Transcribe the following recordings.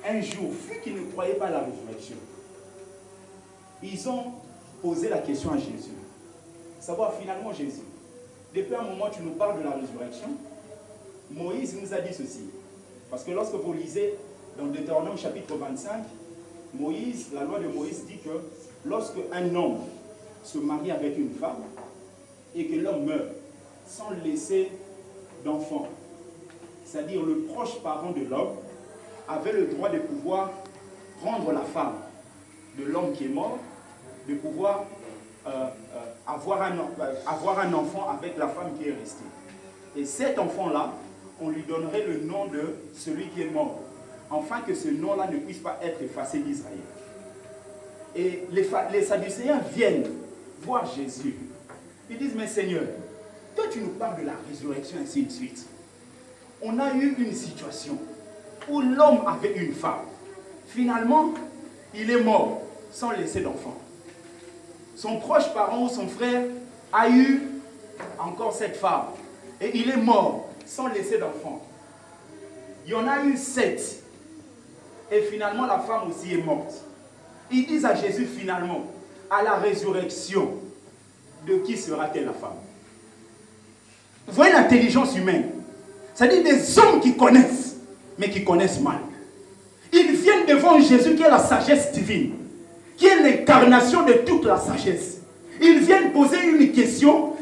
un jour, vu qu'ils ne croyaient pas à la résurrection, ils ont posé la question à Jésus. Savoir finalement Jésus, depuis un moment tu nous parles de la résurrection, Moïse nous a dit ceci. Parce que lorsque vous lisez dans Deutéronome chapitre 25, Moïse, la loi de Moïse dit que lorsque un homme se marie avec une femme et que l'homme meurt sans laisser d'enfant, c'est-à-dire le proche parent de l'homme avait le droit de pouvoir prendre la femme de l'homme qui est mort, de pouvoir avoir un enfant avec la femme qui est restée. Et cet enfant-là, on lui donnerait le nom de celui qui est mort, afin que ce nom-là ne puisse pas être effacé d'Israël. Et les Sadducéens viennent voir Jésus. Ils disent, mais Seigneur, toi tu nous parles de la résurrection, ainsi de suite. On a eu une situation où l'homme avait une femme. Finalement, il est mort sans laisser d'enfant. Son proche parent ou son frère a eu encore cette femme. Et il est mort sans laisser d'enfant. Il y en a eu 7. Et finalement, la femme aussi est morte. Ils disent à Jésus, finalement, à la résurrection, de qui sera-t-elle la femme? Vous voyez l'intelligence humaine? C'est-à-dire des hommes qui connaissent, mais qui connaissent mal. Ils viennent devant Jésus qui est la sagesse divine, qui est l'incarnation de toute la sagesse. Ils viennent poser une question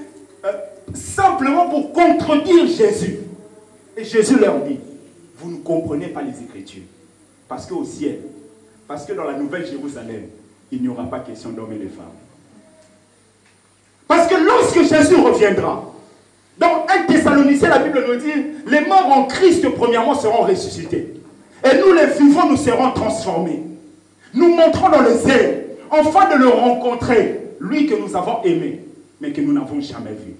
simplement pour contredire Jésus. Et Jésus leur dit, vous ne comprenez pas les Écritures. Parce qu'au ciel, parce que dans la nouvelle Jérusalem, il n'y aura pas question d'hommes et de femmes. Parce que lorsque Jésus reviendra, dans 1 Thessaloniciens, la Bible nous dit, les morts en Christ, premièrement, seront ressuscités. Et nous, les vivants, nous serons transformés. Nous monterons dans les airs, afin de le rencontrer, lui que nous avons aimé, mais que nous n'avons jamais vu.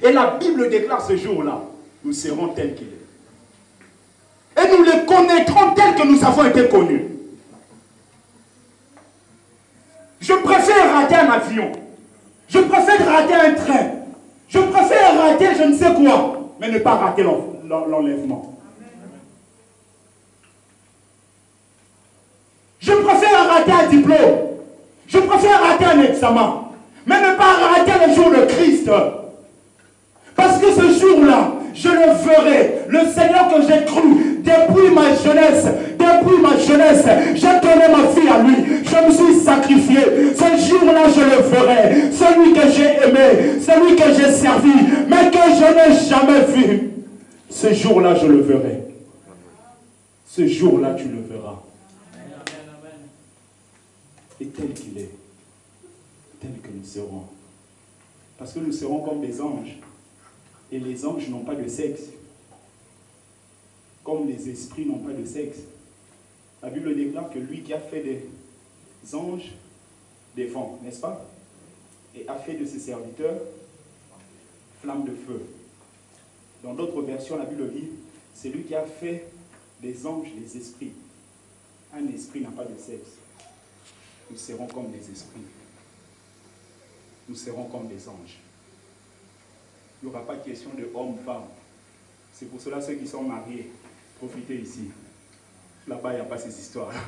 Et la Bible déclare ce jour-là, nous serons tels qu'il est. Et nous les connaîtrons tels que nous avons été connus. Je préfère rater un avion. Je préfère rater un train. Je préfère rater je ne sais quoi, mais ne pas rater l'enlèvement. Je préfère rater un diplôme. Je préfère rater un examen, mais ne pas rater le jour de Christ. Parce que ce jour-là, je le verrai. Le Seigneur que j'ai cru depuis ma jeunesse, j'ai donné ma vie à lui. Je me suis sacrifié. Ce jour-là, je le verrai. Celui que j'ai aimé, celui que j'ai servi, mais que je n'ai jamais vu. Ce jour-là, je le verrai. Ce jour-là, tu le verras. Et tel qu'il est, tel que nous serons. Parce que nous serons comme des anges. Et les anges n'ont pas de sexe. Comme les esprits n'ont pas de sexe. La Bible déclare que lui qui a fait des anges, des vents, n'est-ce pas? Et a fait de ses serviteurs flammes de feu. Dans d'autres versions, la Bible dit, c'est lui qui a fait des anges, des esprits. Un esprit n'a pas de sexe. Nous serons comme des esprits. Nous serons comme des anges. Il n'y aura pas de question de homme-femme. C'est pour cela ceux qui sont mariés, profitez ici. Là-bas, il n'y a pas ces histoires-là.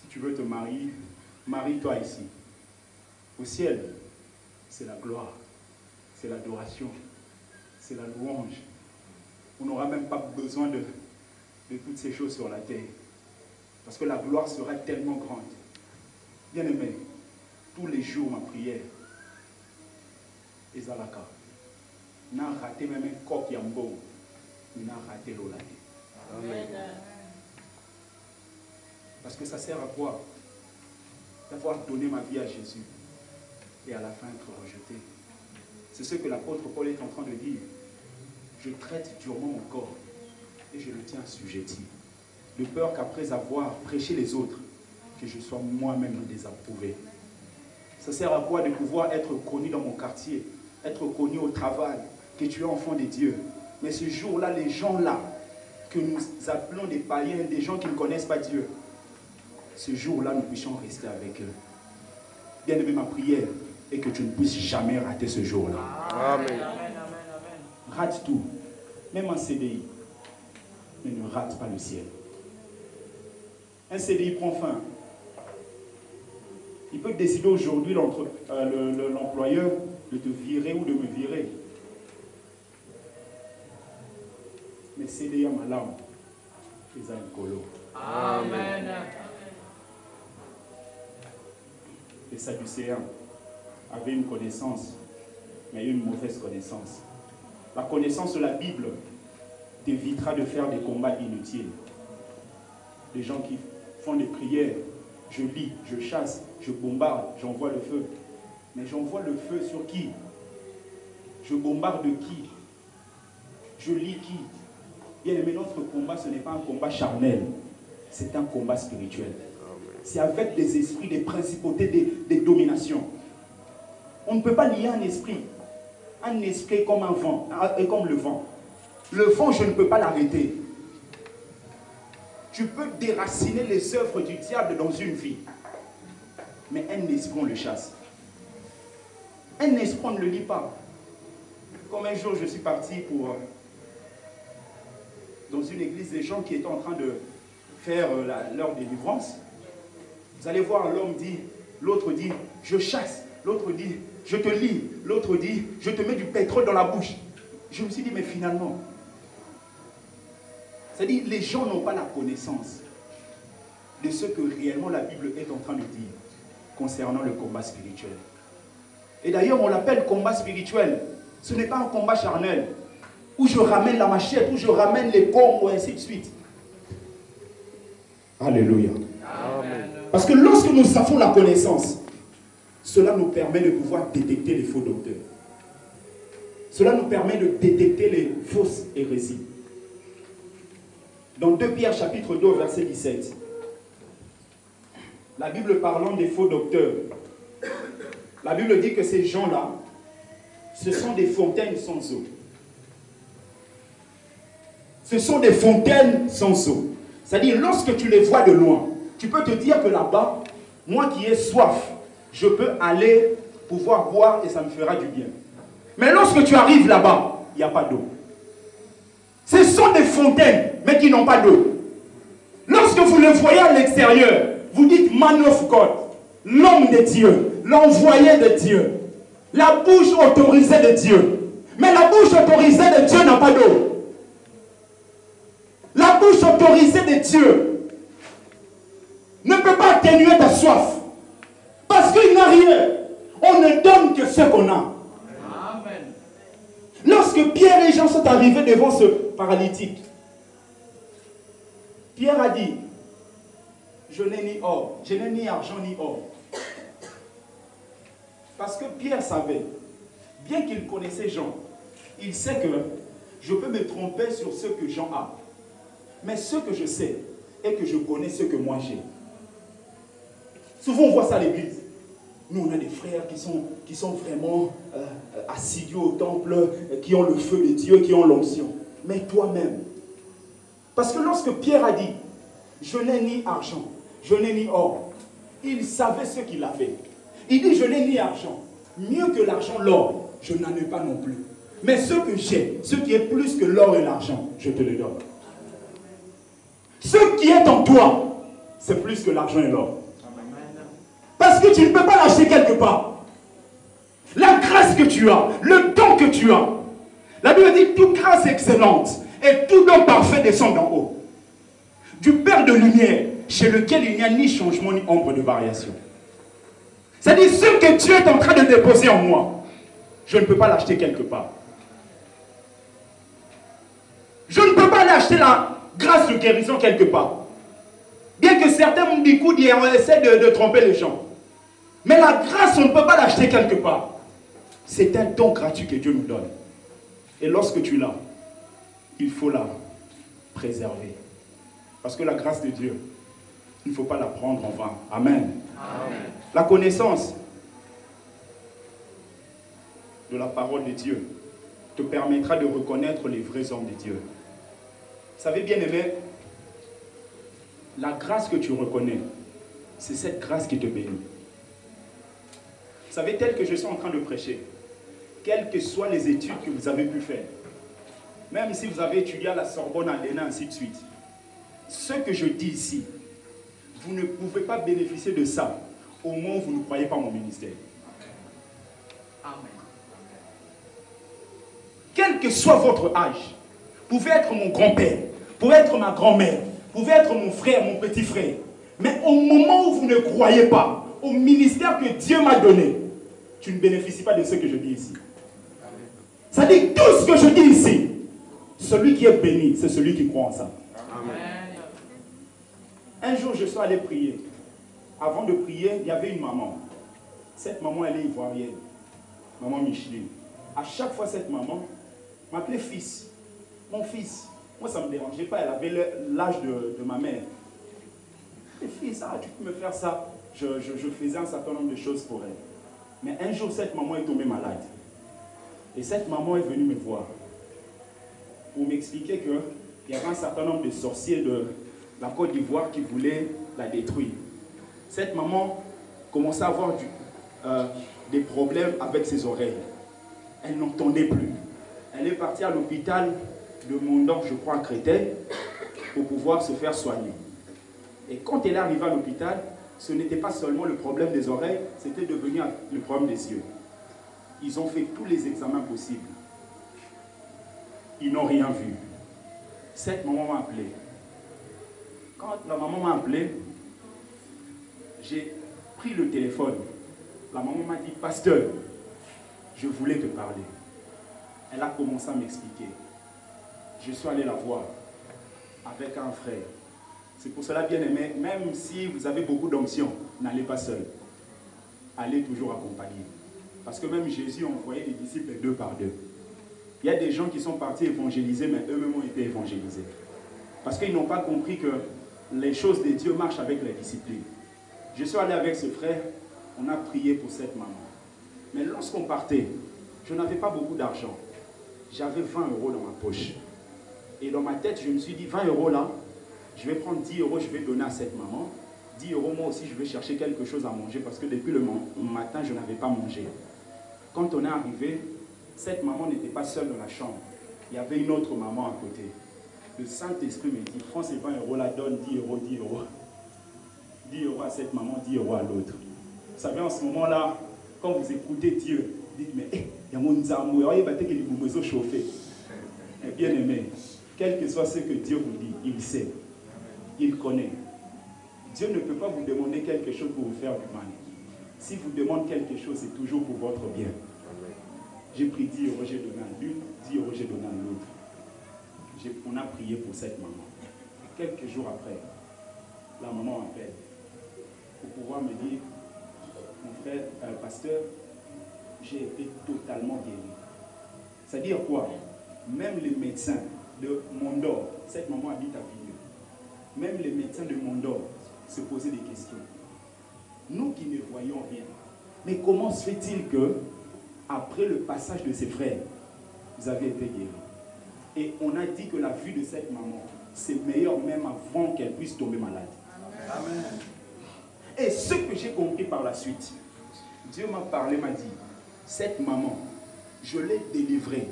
Si tu veux te marier, marie-toi ici. Au ciel, c'est la gloire, c'est l'adoration, c'est la louange. On n'aura même pas besoin de toutes ces choses sur la terre. Parce que la gloire sera tellement grande. Bien aimé, tous les jours, ma prière, Ezalaka, n'a raté même un coq yambo, n'a raté l'olade. Amen. Parce que ça sert à quoi? D'avoir donné ma vie à Jésus et à la fin être rejeté. C'est ce que l'apôtre Paul est en train de dire. Je traite durement mon corps et je le tiens assujetti. De peur qu'après avoir prêché les autres, que je sois moi-même désapprouvé. Ça sert à quoi de pouvoir être connu dans mon quartier, être connu au travail, que tu es enfant de Dieu. Mais ce jour-là, les gens-là, que nous appelons des païens, des gens qui ne connaissent pas Dieu, ce jour-là, nous puissions rester avec eux. Bien aimé, ma prière est que tu ne puisses jamais rater ce jour-là. Amen. Rate tout, même en CDI. mais ne rate pas le ciel. Un CDI prend fin. Il peut décider aujourd'hui, l'employeur, de te virer ou de me virer. Mais CDI à ma lame, fais un colo. Amen. Les Sadducéens avaient une connaissance, mais une mauvaise connaissance. La connaissance de la Bible t'évitera de faire des combats inutiles. Les gens qui font des prières, je lis, je chasse, je bombarde, j'envoie le feu. Mais j'envoie le feu sur qui? Je bombarde qui? Je lis qui? Bien aimé, notre combat, ce n'est pas un combat charnel, c'est un combat spirituel. C'est avec des esprits, des principautés, des dominations. On ne peut pas lier un esprit comme un vent, et comme le vent. Le vent, je ne peux pas l'arrêter. Tu peux déraciner les œuvres du diable dans une vie, mais un esprit, on le chasse. Un esprit, on ne le lit pas. Comme un jour, je suis parti dans une église, des gens qui étaient en train de faire leur délivrance. Vous allez voir, l'homme dit, l'autre dit, je chasse. L'autre dit, je te lis. L'autre dit, je te mets du pétrole dans la bouche. Je me suis dit, mais finalement, c'est-à-dire, les gens n'ont pas la connaissance de ce que réellement la Bible est en train de dire concernant le combat spirituel. Et d'ailleurs, on l'appelle combat spirituel. Ce n'est pas un combat charnel, où je ramène la machette, où je ramène les corps, ou ainsi de suite. Alléluia. Amen. Parce que lorsque nous avons la connaissance, cela nous permet de pouvoir détecter les faux docteurs. Cela nous permet de détecter les fausses hérésies. Dans 2 Pierre chapitre 2, verset 17, la Bible parlant des faux docteurs, la Bible dit que ces gens-là, ce sont des fontaines sans eau. Ce sont des fontaines sans eau. C'est-à-dire, lorsque tu les vois de loin, tu peux te dire que là-bas, moi qui ai soif, je peux aller pouvoir boire et ça me fera du bien. Mais lorsque tu arrives là-bas, il n'y a pas d'eau. Ce sont des fontaines, mais qui n'ont pas d'eau. Lorsque vous les voyez à l'extérieur, vous dites Man of God, l'homme de Dieu, l'envoyé de Dieu, la bouche autorisée de Dieu. Mais la bouche autorisée de Dieu n'a pas d'eau. La bouche autorisée de Dieu ne peut pas atténuer ta soif. Parce qu'il n'a rien. On ne donne que ce qu'on a. Amen. Lorsque Pierre et Jean sont arrivés devant ce paralytique, Pierre a dit, je n'ai ni or, je n'ai ni argent ni or. Parce que Pierre savait, bien qu'il connaissait Jean, il sait que je peux me tromper sur ce que Jean a. Mais ce que je sais est que je connais ce que moi j'ai. Souvent on voit ça à l'église. Nous on a des frères qui sont vraiment assidus au temple, qui ont le feu de Dieu, qui ont l'onction. Mais toi-même. Parce que lorsque Pierre a dit, je n'ai ni argent, je n'ai ni or, il savait ce qu'il avait. Il dit, je n'ai ni argent. Mieux que l'argent, l'or, je n'en ai pas non plus. Mais ce que j'ai, ce qui est plus que l'or et l'argent, je te le donne. Ce qui est en toi, c'est plus que l'argent et l'or. Parce que tu ne peux pas l'acheter quelque part. La grâce que tu as, le don que tu as. La Bible dit, toute grâce excellente et tout don parfait descend d'en haut. Du Père de lumière, chez lequel il n'y a ni changement ni ombre de variation. C'est-à-dire, ce que Dieu est en train de déposer en moi, je ne peux pas l'acheter quelque part. Je ne peux pas l'acheter la grâce de guérison quelque part. Bien que certains du coup essaient de tromper les gens. Mais la grâce, on ne peut pas l'acheter quelque part. C'est un don gratuit que Dieu nous donne. Et lorsque tu l'as, il faut la préserver. Parce que la grâce de Dieu, il ne faut pas la prendre en vain. Amen. Amen. La connaissance de la parole de Dieu te permettra de reconnaître les vrais hommes de Dieu. Vous savez, bien aimé, la grâce que tu reconnais, c'est cette grâce qui te bénit. Vous savez, tel que je suis en train de prêcher, quelles que soient les études que vous avez pu faire, Même si vous avez étudié à la Sorbonne, à l'ENA, ainsi de suite. Ce que je dis ici, vous ne pouvez pas bénéficier de ça au moment où vous ne croyez pas mon ministère. Amen. Quel que soit votre âge, vous pouvez être mon grand-père, vous pouvez être ma grand-mère, vous pouvez être mon frère, mon petit frère. Mais au moment où vous ne croyez pas au ministère que Dieu m'a donné, tu ne bénéficies pas de ce que je dis ici. Ça dit tout ce que je dis ici. Celui qui est béni, c'est celui qui croit en ça. Amen. Un jour, je suis allé prier. Avant de prier, il y avait une maman. Cette maman, elle est ivoirienne. Maman Micheline. À chaque fois, cette maman m'appelait fils. Mon fils. Moi, ça ne me dérangeait pas. Elle avait l'âge de ma mère. Et fils, tu peux me faire ça. Je faisais un certain nombre de choses pour elle. Mais un jour, cette maman est tombée malade. Et cette maman est venue me voir pour m'expliquer qu'il y avait un certain nombre de sorciers de la Côte d'Ivoire qui voulaient la détruire. Cette maman commençait à avoir des problèmes avec ses oreilles. Elle n'entendait plus. Elle est partie à l'hôpital de Mondor, je crois, à Créteil, pour pouvoir se faire soigner. Et quand elle est arrivée à l'hôpital, ce n'était pas seulement le problème des oreilles, c'était devenu le problème des yeux. Ils ont fait tous les examens possibles. Ils n'ont rien vu. Cette maman m'a appelé. Quand la maman m'a appelé, j'ai pris le téléphone. La maman m'a dit, pasteur, je voulais te parler. Elle a commencé à m'expliquer. Je suis allé la voir avec un frère. C'est pour cela, bien aimé, même si vous avez beaucoup d'onction, n'allez pas seul. Allez toujours accompagné. Parce que même Jésus envoyait les disciples 2 par 2. Il y a des gens qui sont partis évangéliser, mais eux-mêmes ont été évangélisés. Parce qu'ils n'ont pas compris que les choses de Dieu marchent avec la discipline. Je suis allé avec ce frère, on a prié pour cette maman. Mais lorsqu'on partait, je n'avais pas beaucoup d'argent. J'avais 20 € dans ma poche. Et dans ma tête, je me suis dit, 20 € là, je vais prendre 10 €, je vais donner à cette maman. 10 € moi aussi, je vais chercher quelque chose à manger parce que depuis le matin, je n'avais pas mangé. Quand on est arrivé, cette maman n'était pas seule dans la chambre. Il y avait une autre maman à côté. Le Saint-Esprit me dit, prends ces 20 € là, donne 10 €, 10 €. 10 € à cette maman, 10 € à l'autre. Vous savez, en ce moment-là, quand vous écoutez Dieu, dites, mais il y a mon nzamou, il y a des gens chauffés. Bien aimé, quel que soit ce que Dieu vous dit, il sait. Il connaît. Dieu ne peut pas vous demander quelque chose pour vous faire du mal. Si vous demandez quelque chose, c'est toujours pour votre bien. J'ai pris 10 €, j'ai donné à l'une, 10 € j'ai donné à l'autre. On a prié pour cette maman. Quelques jours après, la maman m'appelle pour pouvoir me dire, mon frère, pasteur, j'ai été totalement guéri. C'est-à-dire quoi? Même les médecins de Mondor, cette maman habite à Vigneux, même les médecins de Mondor se posaient des questions. Nous qui ne voyons rien, mais comment se fait-il que, après le passage de ses frères, vous avez été guéris? Et on a dit que la vue de cette maman, c'est meilleur même avant qu'elle puisse tomber malade. Amen. Et ce que j'ai compris par la suite, Dieu m'a parlé, m'a dit, cette maman, je l'ai délivrée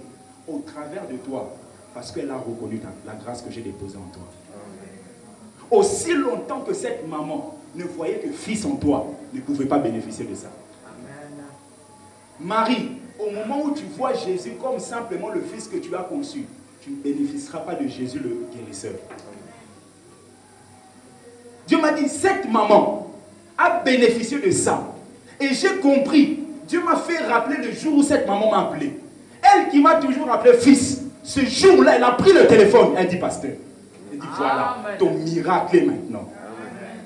au travers de toi, parce qu'elle a reconnu la grâce que j'ai déposée en toi. Amen. Aussi longtemps que cette maman ne voyait que fils en toi, ne pouvait pas bénéficier de ça. Amen. Marie, au moment où tu vois Jésus comme simplement le fils que tu as conçu, tu ne bénéficieras pas de Jésus le guérisseur. Dieu m'a dit, cette maman a bénéficié de ça. Et j'ai compris. Dieu m'a fait rappeler le jour où cette maman m'a appelé. Elle qui m'a toujours appelé fils. Ce jour-là, elle a pris le téléphone. Elle dit, pasteur. Elle dit, voilà, ton miracle est maintenant. Amen.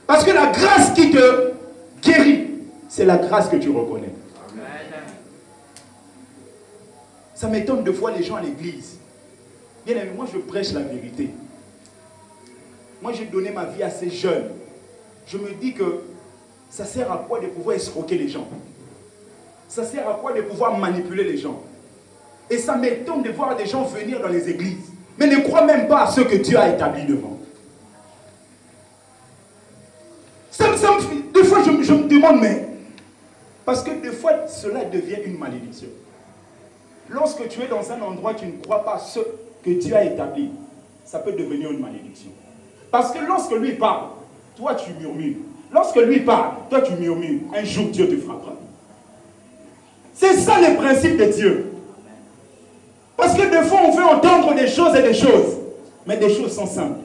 Parce que la grâce qui te guérit, c'est la grâce que tu reconnais. Amen. Ça m'étonne de voir les gens à l'église. Bien aimé, moi je prêche la vérité. Moi j'ai donné ma vie assez jeune. Je me dis que ça sert à quoi de pouvoir escroquer les gens? Ça sert à quoi de pouvoir manipuler les gens? Et ça m'étonne de voir des gens venir dans les églises, mais ne croient même pas à ce que Dieu a établi devant. Des fois je me demande, mais... Parce que des fois cela devient une malédiction. Lorsque tu es dans un endroit, tu ne crois pas ce que Dieu a établi, ça peut devenir une malédiction. Parce que lorsque lui parle, toi tu murmures. Lorsque lui parle, toi tu murmures. Un jour Dieu te frappera. C'est ça le principe de Dieu. Parce que des fois on veut entendre des choses et des choses. Mais des choses sont simples.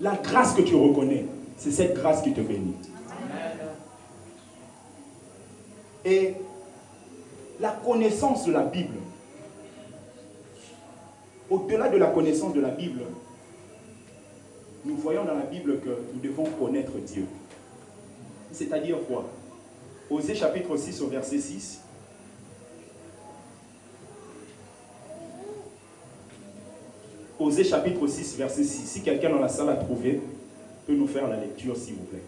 La grâce que tu reconnais, c'est cette grâce qui te bénit. Et la connaissance de la Bible, au-delà de la connaissance de la Bible, nous voyons dans la Bible que nous devons connaître Dieu. C'est-à-dire quoi? Osée chapitre 6 au verset 6. Osée chapitre 6 verset 6. Si quelqu'un dans la salle a trouvé, peut nous faire la lecture s'il vous plaît.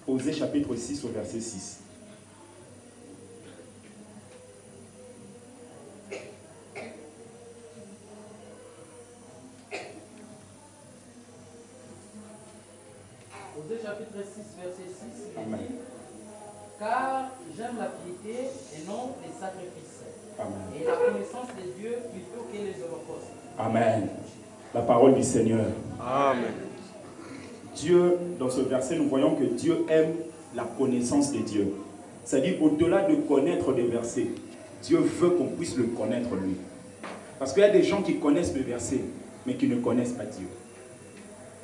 Osée chapitre 6 au verset 6. Osée chapitre 6 verset 6, il Amen. dit: car j'aime la piété et non les sacrifices. Amen. Et la connaissance de Dieu plutôt que les holocaustes. Amen. La parole du Seigneur. Amen. Dieu, dans ce verset, nous voyons que Dieu aime la connaissance de Dieu. C'est-à-dire, au-delà de connaître des versets, Dieu veut qu'on puisse le connaître lui. Parce qu'il y a des gens qui connaissent les versets, mais qui ne connaissent pas Dieu.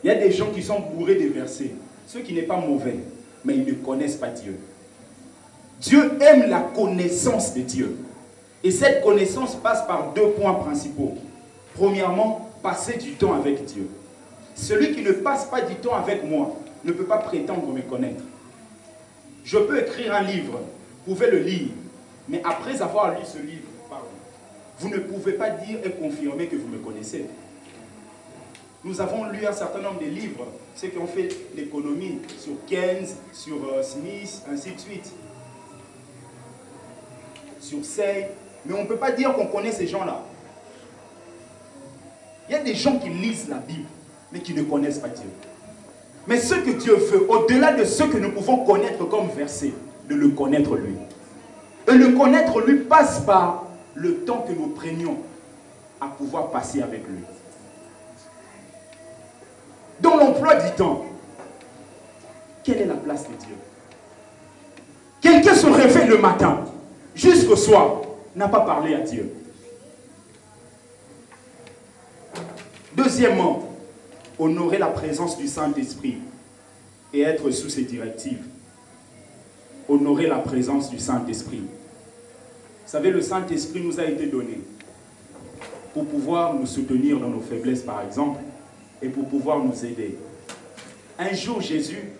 Il y a des gens qui sont bourrés des versets, ceux qui n'est pas mauvais, mais ils ne connaissent pas Dieu. Dieu aime la connaissance de Dieu. Et cette connaissance passe par deux points principaux. Premièrement, passer du temps avec Dieu. Celui qui ne passe pas du temps avec moi ne peut pas prétendre me connaître. Je peux écrire un livre, vous pouvez le lire, mais après avoir lu ce livre, vous ne pouvez pas dire et confirmer que vous me connaissez. Nous avons lu un certain nombre de livres, ceux qui ont fait l'économie, sur Keynes, sur Smith, ainsi de suite, sur Say, mais on ne peut pas dire qu'on connaît ces gens-là. Il y a des gens qui lisent la Bible, mais qui ne connaissent pas Dieu. Mais ce que Dieu veut, au-delà de ce que nous pouvons connaître comme verset, de le connaître lui. Et le connaître lui passe par le temps que nous prenions à pouvoir passer avec lui. Dans l'emploi du temps, quelle est la place de Dieu? Quelqu'un se réveille le matin, jusqu'au soir, n'a pas parlé à Dieu. Deuxièmement, honorer la présence du Saint-Esprit et être sous ses directives. Honorer la présence du Saint-Esprit. Vous savez, le Saint-Esprit nous a été donné pour pouvoir nous soutenir dans nos faiblesses, par exemple, et pour pouvoir nous aider. Un jour, Jésus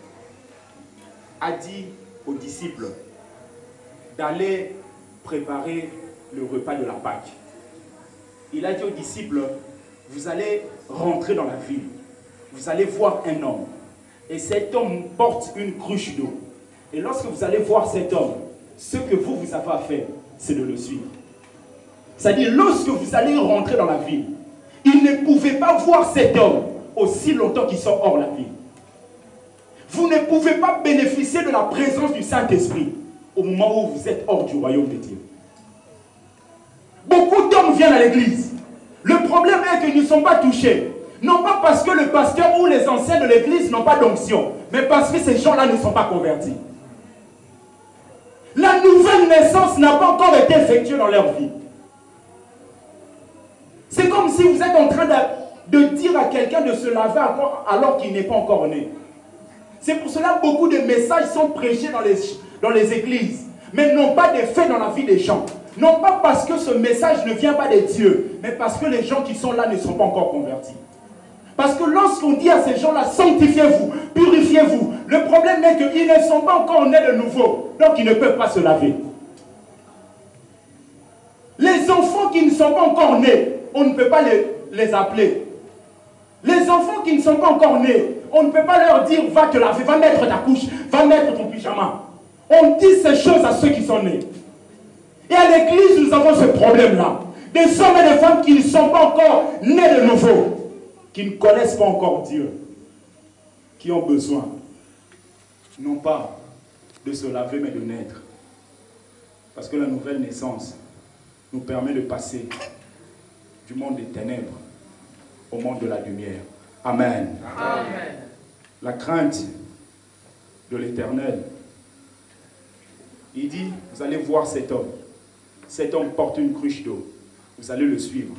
a dit aux disciples d'aller préparer le repas de la Pâque. Il a dit aux disciples: vous allez rentrer dans la ville, vous allez voir un homme, et cet homme porte une cruche d'eau. Et lorsque vous allez voir cet homme, ce que vous avez à faire, c'est de le suivre. C'est-à-dire, lorsque vous allez rentrer dans la ville, il ne pouvait pas voir cet homme aussi longtemps qu'il sort hors la ville. Vous ne pouvez pas bénéficier de la présence du Saint-Esprit au moment où vous êtes hors du royaume de Dieu. Beaucoup d'hommes viennent à l'église. Le problème est qu'ils ne sont pas touchés. Non pas parce que le pasteur ou les anciens de l'église n'ont pas d'onction, mais parce que ces gens-là ne sont pas convertis. La nouvelle naissance n'a pas encore été effectuée dans leur vie. C'est comme si vous êtes en train de dire à quelqu'un de se laver alors qu'il n'est pas encore né. C'est pour cela que beaucoup de messages sont prêchés dans les églises, mais n'ont pas d'effet dans la vie des gens. Non pas parce que ce message ne vient pas de Dieu, mais parce que les gens qui sont là ne sont pas encore convertis. Parce que lorsqu'on dit à ces gens-là, sanctifiez-vous, purifiez-vous, le problème est qu'ils ne sont pas encore nés de nouveau, donc ils ne peuvent pas se laver. Les enfants qui ne sont pas encore nés, on ne peut pas les appeler. Les enfants qui ne sont pas encore nés, on ne peut pas leur dire, va te laver, va mettre ta couche, va mettre ton pyjama. On dit ces choses à ceux qui sont nés. Et à l'église, nous avons ce problème-là. Des hommes et des femmes qui ne sont pas encore nés de nouveau, qui ne connaissent pas encore Dieu, qui ont besoin, non pas de se laver, mais de naître. Parce que la nouvelle naissance nous permet de passer du monde des ténèbres au monde de la lumière. Amen. Amen. La crainte de l'Éternel. Il dit, vous allez voir cet homme. Cet homme porte une cruche d'eau. Vous allez le suivre.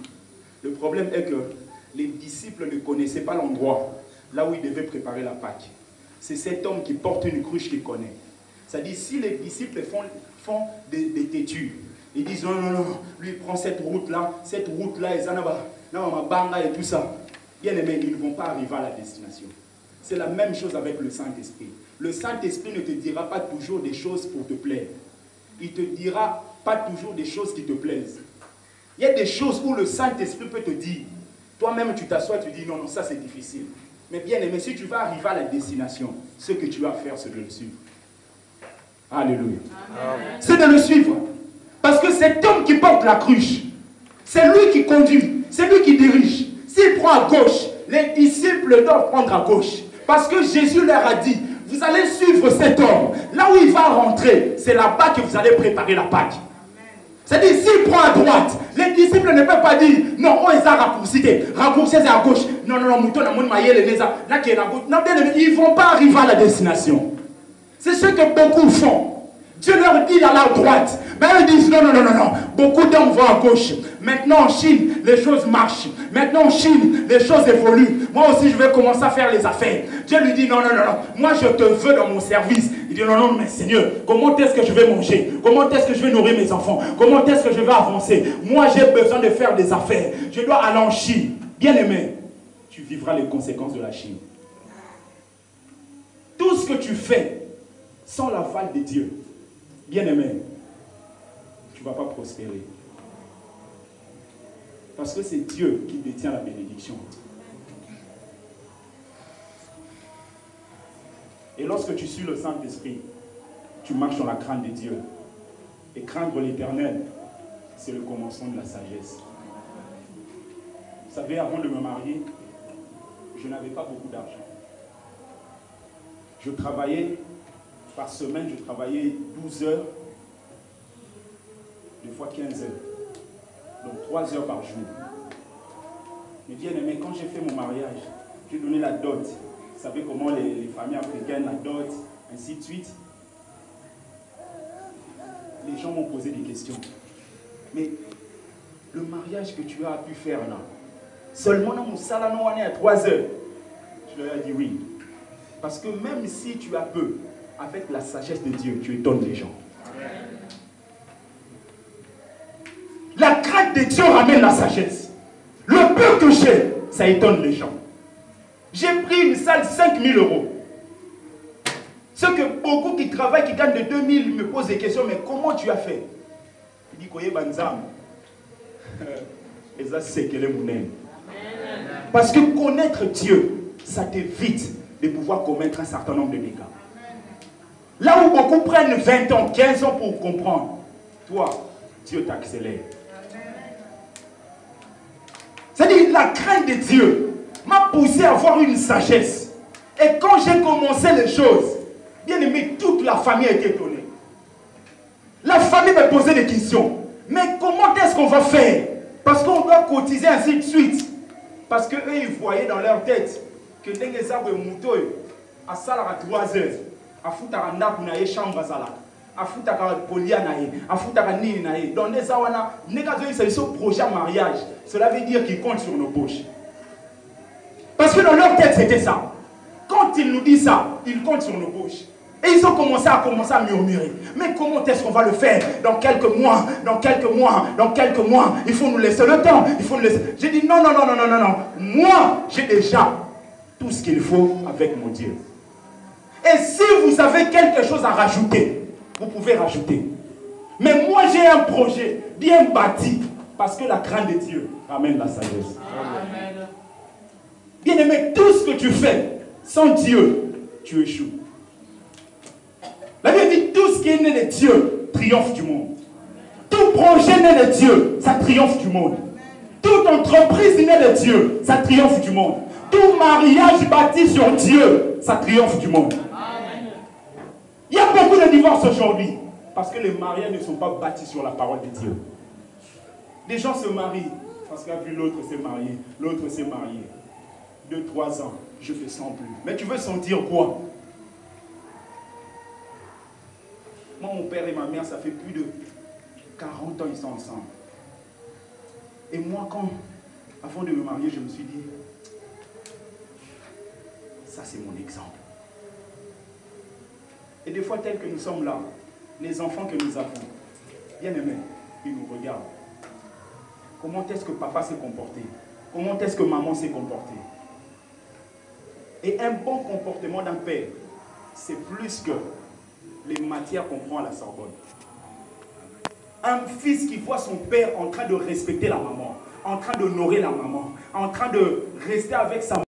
Le problème est que les disciples ne connaissaient pas l'endroit là où ils devaient préparer la Pâque. C'est cet homme qui porte une cruche qu'il connaît. C'est-à-dire, si les disciples font des têtus, ils disent non, non, non, lui il prend cette route-là, et tout ça. Bien aimé, ils ne vont pas arriver à la destination. C'est la même chose avec le Saint-Esprit. Le Saint-Esprit ne te dira pas toujours des choses pour te plaire. Il ne te dira pas toujours des choses qui te plaisent. Il y a des choses où le Saint-Esprit peut te dire, toi-même tu t'assois, tu dis non, non, ça c'est difficile. Mais bien aimé, si tu vas arriver à la destination, ce que tu vas faire, c'est de le suivre. Alléluia. C'est de le suivre. Parce que cet homme qui porte la cruche, c'est lui qui conduit, c'est lui qui dirige. S'il prend à gauche, les disciples doivent prendre à gauche. Parce que Jésus leur a dit, vous allez suivre cet homme. Là où il va rentrer, c'est là-bas que vous allez préparer la Pâque. C'est-à-dire, s'il prend à droite, les disciples ne peuvent pas dire, non, on les a raccourcis, raccourcis à gauche. Non, non, non, mouton, non, ils ne vont pas arriver à la destination. C'est ce que beaucoup font. Dieu leur dit d'aller à droite. Mais ils disent non, non, non, non, non. Beaucoup d'hommes vont à gauche. Maintenant en Chine, les choses marchent. Maintenant en Chine, les choses évoluent. Moi aussi, je vais commencer à faire les affaires. Dieu lui dit non, non, non, non. Moi, je te veux dans mon service. Il dit non, non, mais Seigneur, comment est-ce que je vais manger? Comment est-ce que je vais nourrir mes enfants? Comment est-ce que je vais avancer? Moi, j'ai besoin de faire des affaires. Je dois aller en Chine. Bien aimé, tu vivras les conséquences de la Chine. Tout ce que tu fais sans l'aval de Dieu, bien aimé, tu ne vas pas prospérer. Parce que c'est Dieu qui détient la bénédiction. Et lorsque tu suis le Saint-Esprit, tu marches dans la crainte de Dieu. Et craindre l'Éternel, c'est le commencement de la sagesse. Vous savez, avant de me marier, je n'avais pas beaucoup d'argent. Je travaillais, par semaine, je travaillais 12 heures, des fois 15 heures. Donc 3 heures par jour. Mais bien aimé, quand j'ai fait mon mariage, j'ai donné la dot. Vous savez comment les familles africaines, la dot, ainsi de suite. Les gens m'ont posé des questions. Mais le mariage que tu as pu faire là, seulement dans mon salon, on est à 3 heures. Je leur ai dit oui. Parce que même si tu as peu, avec la sagesse de Dieu, tu étonnes les gens. La crainte de Dieu ramène la sagesse. Le peu que j'ai, ça étonne les gens. J'ai pris une salle 5 000 €. Ceux que beaucoup qui travaillent, qui gagnent de 2 000 me posent des questions, mais comment tu as fait? Il dit, Koye Banzam. Et ça, c'est qu'elle est mon aime. Parce que connaître Dieu, ça t'évite de pouvoir commettre un certain nombre de dégâts. Là où beaucoup prennent 20 ans, 15 ans pour comprendre, toi, Dieu t'accélère. C'est-à-dire, la crainte de Dieu m'a poussé à avoir une sagesse. Et quand j'ai commencé les choses, bien aimé, toute la famille a été étonnée. La famille m'a posé des questions. Mais comment est-ce qu'on va faire? Parce qu'on doit cotiser ainsi de suite. Parce qu'eux, ils voyaient dans leur tête que dès que ça, à ça, à 3 heures, à foutre à la chambre, à foutre à polianaï, à foutre à ninaï. Dans des awana, c'est ce projet mariage. Cela veut dire qu'ils comptent sur nos poches. Parce que dans leur tête, c'était ça. Quand ils nous disent ça, ils comptent sur nos poches. Et ils ont commencé à murmurer. Mais comment est-ce qu'on va le faire? Dans quelques mois, dans quelques mois, dans quelques mois. Il faut nous laisser le temps. Il faut nous laisser. J'ai dit non, non, non, non, non, non, non. Moi, j'ai déjà tout ce qu'il faut avec mon Dieu. Et si vous avez quelque chose à rajouter, vous pouvez rajouter. Mais moi, j'ai un projet bien bâti. Parce que la crainte de Dieu ramène la sagesse. Amen. Bien aimé, tout ce que tu fais sans Dieu, tu échoues. La Bible dit tout ce qui est né de Dieu triomphe du monde. Tout projet né de Dieu, ça triomphe du monde. Toute entreprise née de Dieu, ça triomphe du monde. Tout mariage bâti sur Dieu, ça triomphe du monde. Amen. Il y a beaucoup de divorces aujourd'hui. Parce que les mariés ne sont pas bâtis sur la parole de Dieu. Les gens se marient parce qu'à vu l'autre s'est marié, l'autre s'est marié. 2-3 ans, je ne te sens plus. Mais tu veux sentir quoi? Moi, mon père et ma mère, ça fait plus de 40 ans ils sont ensemble. Et moi, avant de me marier, je me suis dit, ça c'est mon exemple. Et des fois, tel que nous sommes là, les enfants que nous avons, bien aimés, ils nous regardent. Comment est-ce que papa s'est comporté? Comment est-ce que maman s'est comportée? Et un bon comportement d'un père, c'est plus que les matières qu'on prend à la Sorbonne. Un fils qui voit son père en train de respecter la maman, en train d'honorer la maman, en train de rester avec sa maman.